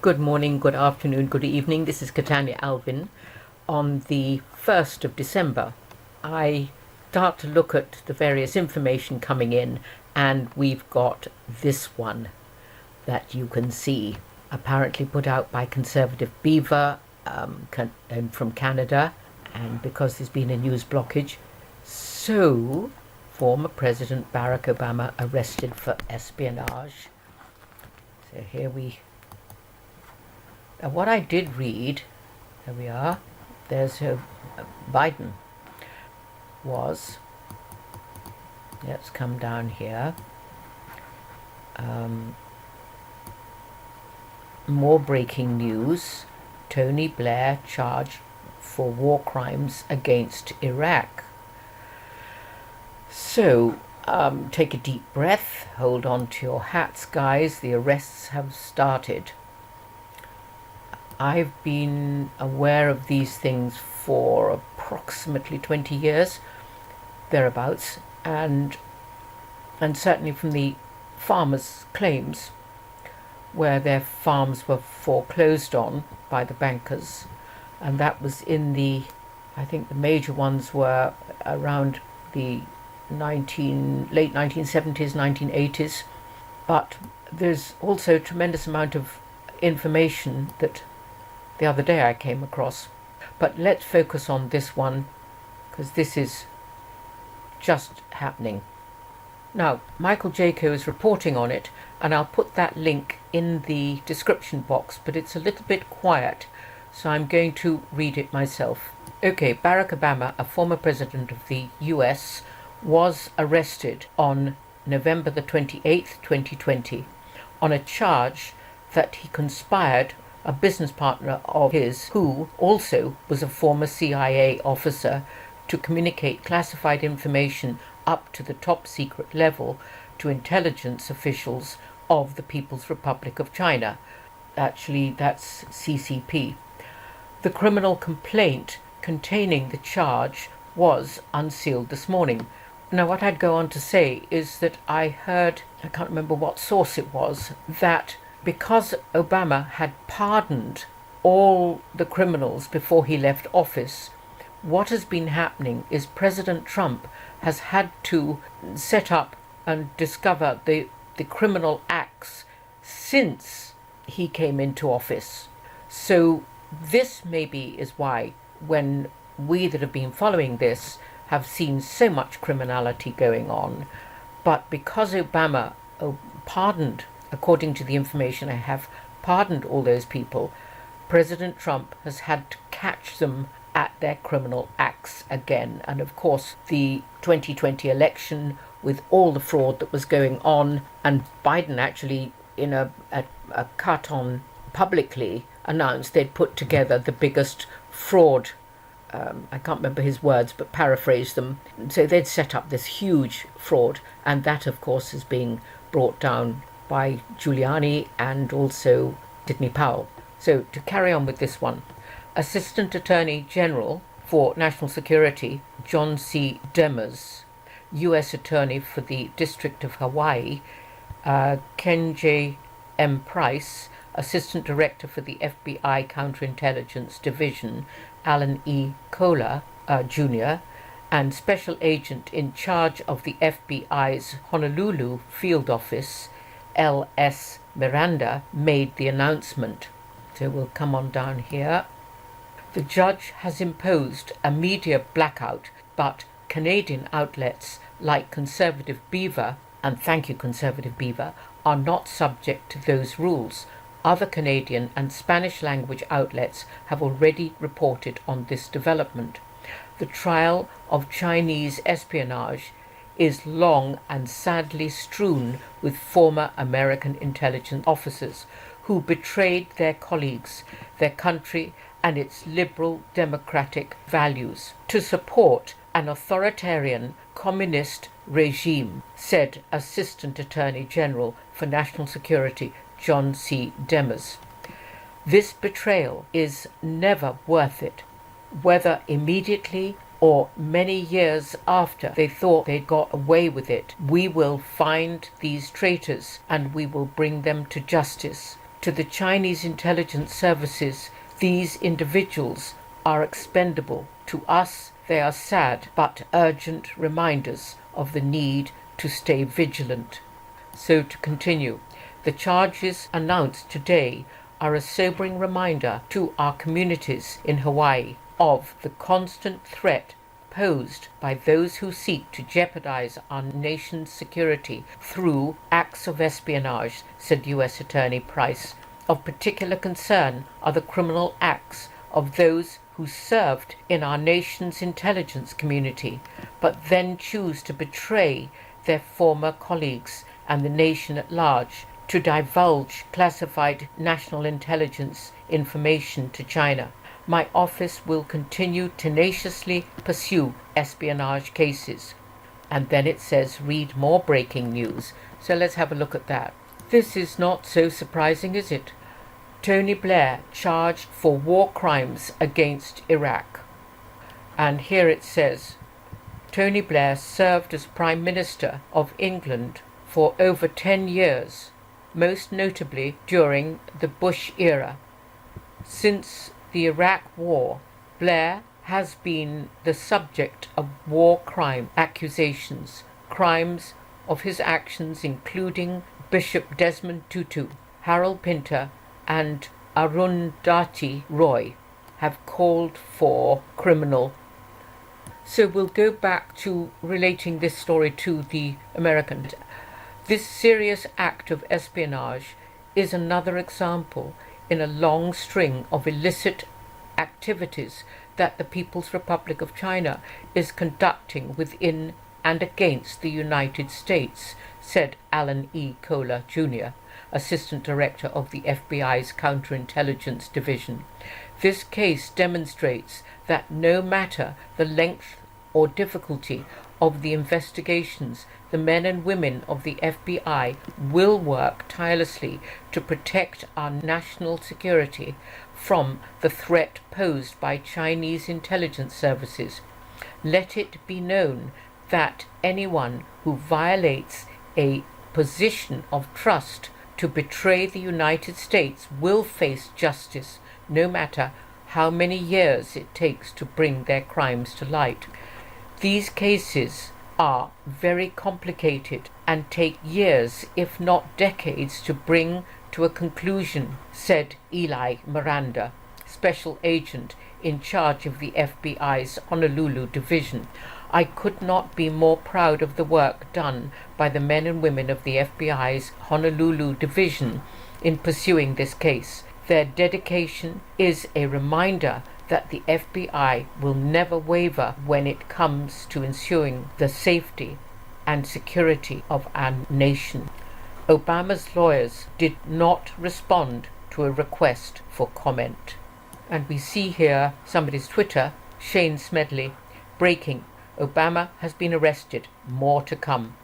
Good morning, good afternoon, good evening. This is Katania Alvin. On the 1st of December, I start to look at the various information coming in, and we've got this one that you can see, apparently put out by Conservative Beaver from Canada, and because there's been a news blockage. So, former President Barack Obama arrested for espionage. So here we... what I did read, there we are, there's Biden was, let's come down here, more breaking news, Tony Blair charged for war crimes against Iraq. So, take a deep breath, hold on to your hats, guys, the arrests have started. I've been aware of these things for approximately 20 years, thereabouts, and certainly from the farmers' claims, where their farms were foreclosed on by the bankers, and that was I think the major ones were around the late 1970s, 1980s, but there's also a tremendous amount of information that the other day I came across. But let's focus on this one, because this is just happening. Now, Michael Jaco is reporting on it, and I'll put that link in the description box, but it's a little bit quiet, so I'm going to read it myself. Okay, Barack Obama, a former president of the US, was arrested on November the 28th, 2020, on a charge that he conspired a business partner of his, who also was a former CIA officer, to communicate classified information up to the top secret level to intelligence officials of the People's Republic of China. Actually, that's CCP. The criminal complaint containing the charge was unsealed this morning. Now, what I'd go on to say is that I heard, I can't remember what source it was, that because Obama had pardoned all the criminals before he left office, what has been happening is President Trump has had to set up and discover the criminal acts since he came into office. So this maybe is why, when we that have been following this have seen so much criminality going on, but because Obama pardoned, according to the information I have, pardoned all those people, President Trump has had to catch them at their criminal acts again. And of course, the 2020 election, with all the fraud that was going on, and Biden actually, in a cut on publicly, announced they'd put together the biggest fraud, I can't remember his words, but paraphrase them. So they'd set up this huge fraud, and that, of course, is being brought down by Giuliani and also Sidney Powell. So to carry on with this one, Assistant Attorney General for National Security John C. Demers, U.S. Attorney for the District of Hawaii Ken J. M. Price, Assistant Director for the FBI Counterintelligence Division Alan E. Kohler Jr., and Special Agent in charge of the FBI's Honolulu Field Office L.S. Miranda, made the announcement. So we'll come on down here. The judge has imposed a media blackout, but Canadian outlets like Conservative Beaver, and thank you Conservative Beaver, are not subject to those rules. Other Canadian and Spanish language outlets have already reported on this development. The trial of Chinese espionage is long and sadly strewn with former American intelligence officers who betrayed their colleagues, their country, and its liberal democratic values to support an authoritarian communist regime, said Assistant Attorney General for National Security John C. Demers. This betrayal is never worth it, whether immediately or many years after they thought they'd got away with it. We will find these traitors and we will bring them to justice. To the Chinese intelligence services, these individuals are expendable. To us, they are sad but urgent reminders of the need to stay vigilant. So to continue, the charges announced today are a sobering reminder to our communities in Hawaii of the constant threat posed by those who seek to jeopardize our nation's security through acts of espionage, said U.S. Attorney Price. Of particular concern are the criminal acts of those who served in our nation's intelligence community, but then choose to betray their former colleagues and the nation at large to divulge classified national intelligence information to China. My office will continue tenaciously pursue espionage cases. And then it says, read more breaking news. So let's have a look at that. This is not so surprising, is it? Tony Blair charged for war crimes against Iraq. And here it says, Tony Blair served as Prime Minister of England for over 10 years, most notably during the Bush era. Since the Iraq War, Blair has been the subject of war crime accusations. Crimes of his actions including Bishop Desmond Tutu, Harold Pinter and Arundhati Roy have called for criminal. So we'll go back to relating this story to the Americans. This serious act of espionage is another example in a long string of illicit activities that the People's Republic of China is conducting within and against the United States, said Alan E. Kohler, Jr., Assistant Director of the FBI's Counterintelligence Division. This case demonstrates that no matter the length or difficulty of the investigations, the men and women of the FBI will work tirelessly to protect our national security from the threat posed by Chinese intelligence services. Let it be known that anyone who violates a position of trust to betray the United States will face justice, no matter how many years it takes to bring their crimes to light. These cases are very complicated and take years, if not decades, to bring to a conclusion, said Eli Miranda, Special Agent in charge of the FBI's Honolulu Division. I could not be more proud of the work done by the men and women of the FBI's Honolulu Division in pursuing this case. Their dedication is a reminder that the FBI will never waver when it comes to ensuring the safety and security of our nation. Obama's lawyers did not respond to a request for comment. And we see here somebody's Twitter, Shane Smedley, breaking. Obama has been arrested. More to come.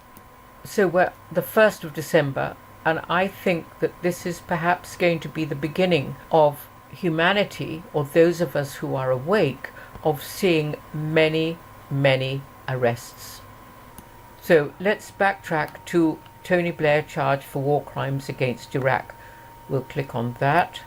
So we're the 1st of December, and I think that this is perhaps going to be the beginning of humanity, or those of us who are awake, of seeing many, many arrests. So let's backtrack to Tony Blair charged for war crimes against Iraq. We'll click on that.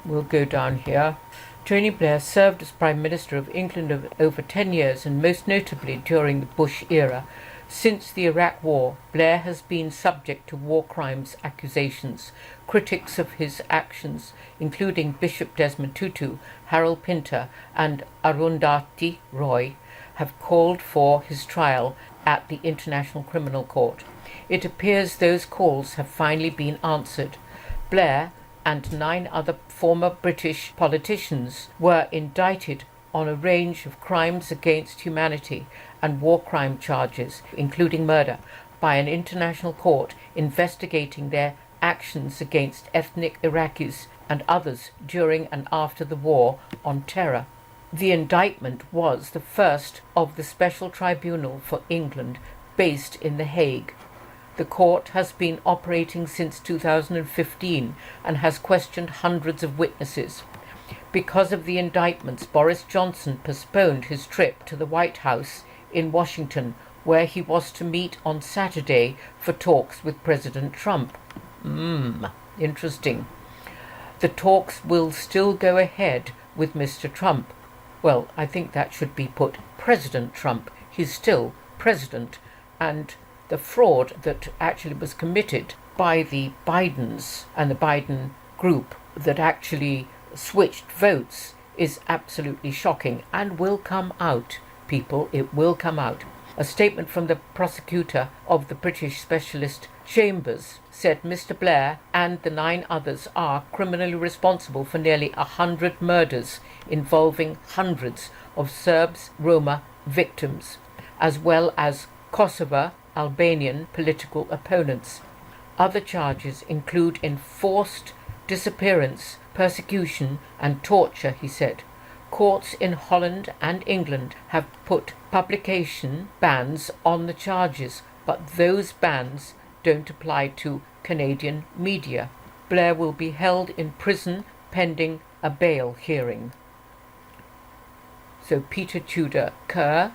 We'll go down here. Tony Blair served as Prime Minister of England over 10 years, and most notably during the Bush era. Since the Iraq War, Blair has been subject to war crimes accusations. Critics of his actions, including Bishop Desmond Tutu, Harold Pinter, and Arundhati Roy, have called for his trial at the International Criminal Court. It appears those calls have finally been answered. Blair and 9 other former British politicians were indicted on a range of crimes against humanity and war crime charges, including murder, by an international court investigating their actions against ethnic Iraqis and others during and after the war on terror. The indictment was the first of the Special Tribunal for England, based in The Hague. The court has been operating since 2015 and has questioned hundreds of witnesses. Because of the indictments, Boris Johnson postponed his trip to the White House in Washington, where he was to meet on Saturday for talks with President Trump. Interesting. The talks will still go ahead with Mr. Trump. Well, I think that should be put President Trump. He's still president. And the fraud that actually was committed by the Bidens and the Biden group that actually switched votes is absolutely shocking and will come out, people. It will come out. A statement from the prosecutor of the British Specialist Chambers said Mr. Blair and the 9 others are criminally responsible for nearly 100 murders involving hundreds of Serbs, Roma victims, as well as Kosovo Albanian political opponents. Other charges include enforced disappearance, persecution and torture, he said. Courts in Holland and England have put publication bans on the charges, but those bans don't apply to Canadian media. Blair will be held in prison pending a bail hearing. So Peter Tudor Kerr,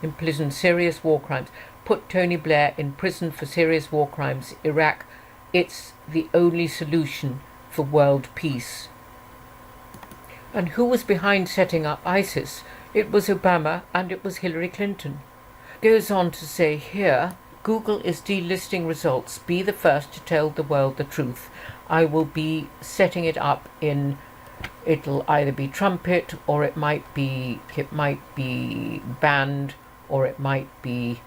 imprisoned serious war crimes. Put Tony Blair in prison for serious war crimes. Iraq, it's the only solution for world peace. And who was behind setting up ISIS? It was Obama and it was Hillary Clinton. Goes on to say here, Google is delisting results. Be the first to tell the world the truth. I will be setting it up in, it'll either be trumpet or it might be banned, or it might be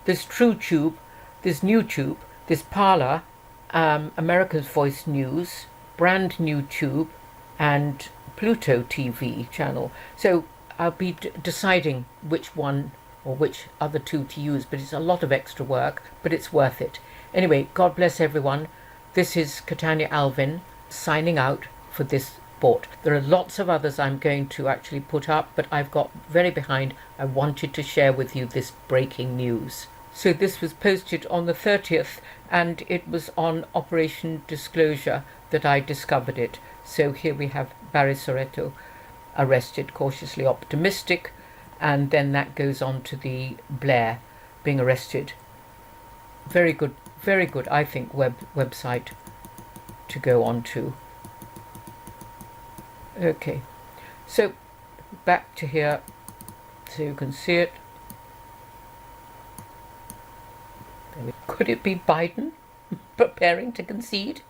this TrueTube, this NewTube, this Parler, America's Voice News, Brand New Tube, and Pluto TV channel. So I'll be deciding which one or which other two to use, but it's a lot of extra work, but it's worth it. Anyway, God bless everyone. This is Catania Alvin signing out for this sport. There are lots of others I'm going to actually put up, but I've got very behind. I wanted to share with you this breaking news. So this was posted on the 30th, and it was on Operation Disclosure that I discovered it. So here we have Barry Soretto arrested, cautiously optimistic, and then that goes on to the Blair being arrested. Very good, I think, website to go on to. Okay, so back to here so you can see it. Could it be Biden preparing to concede?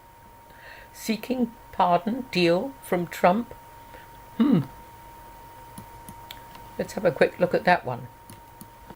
Seeking pardon deal from Trump? Let's have a quick look at that one.